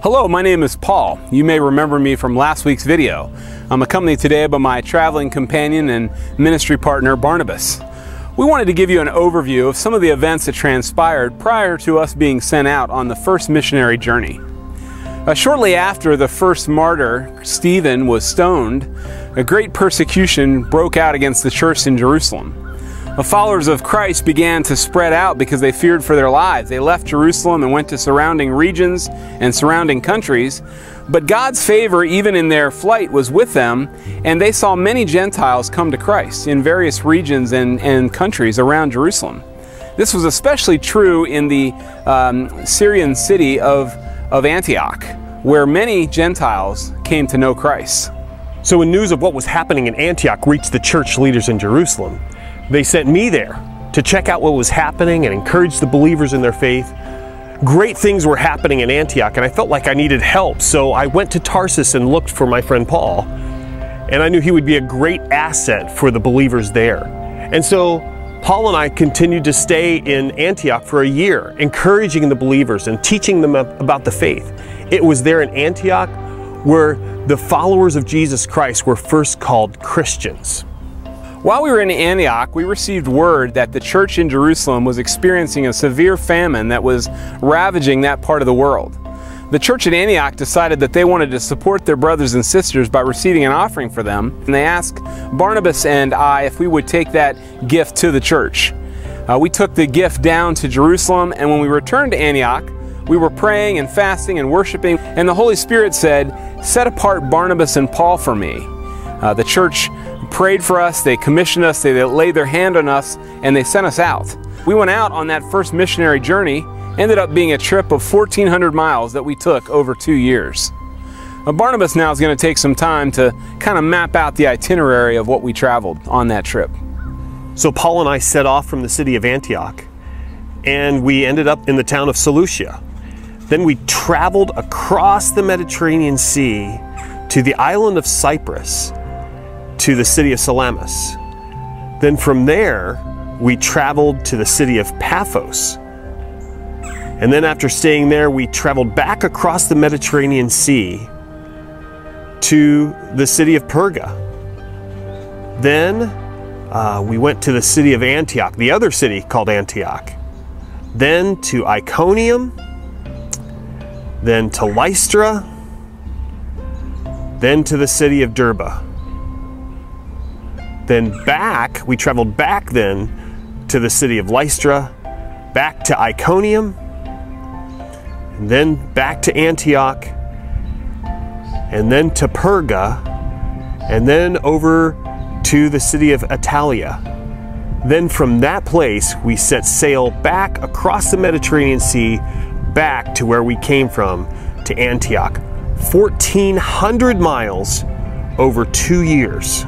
Hello, my name is Paul. You may remember me from last week's video. I'm accompanied today by my traveling companion and ministry partner, Barnabas. We wanted to give you an overview of some of the events that transpired prior to us being sent out on the first missionary journey. Shortly after the first martyr, Stephen, was stoned, a great persecution broke out against the church in Jerusalem. The followers of Christ began to spread out because they feared for their lives. They left Jerusalem and went to surrounding regions and surrounding countries. But God's favor, even in their flight, was with them, and they saw many Gentiles come to Christ in various regions and countries around Jerusalem. This was especially true in the Syrian city of Antioch, where many Gentiles came to know Christ. So when news of what was happening in Antioch reached the church leaders in Jerusalem, they sent me there to check out what was happening and encourage the believers in their faith. Great things were happening in Antioch, and I felt like I needed help, so I went to Tarsus and looked for my friend Paul, and I knew he would be a great asset for the believers there. And so Paul and I continued to stay in Antioch for a year, encouraging the believers and teaching them about the faith. It was there in Antioch where the followers of Jesus Christ were first called Christians. While we were in Antioch, we received word that the church in Jerusalem was experiencing a severe famine that was ravaging that part of the world. The church at Antioch decided that they wanted to support their brothers and sisters by receiving an offering for them, and they asked Barnabas and I if we would take that gift to the church. We took the gift down to Jerusalem, and when we returned to Antioch, we were praying and fasting and worshiping, and the Holy Spirit said, "Set apart Barnabas and Paul for me." The church prayed for us, they commissioned us, they laid their hand on us, and they sent us out. We went out on that first missionary journey, ended up being a trip of 1,400 miles that we took over 2 years. Barnabas now is going to take some time to kind of map out the itinerary of what we traveled on that trip. So Paul and I set off from the city of Antioch, and we ended up in the town of Seleucia. Then we traveled across the Mediterranean Sea to the island of Cyprus, to the city of Salamis. Then from there, we traveled to the city of Paphos. And then after staying there, we traveled back across the Mediterranean Sea to the city of Perga. Then we went to the city of Antioch, the other city called Antioch. Then to Iconium, then to Lystra, then to the city of Derbe. Then we traveled back then to the city of Lystra, back to Iconium, and then back to Antioch, and then to Perga, and then over to the city of Attalia. Then from that place, we set sail back across the Mediterranean Sea, back to where we came from, to Antioch. 1,400 miles over 2 years.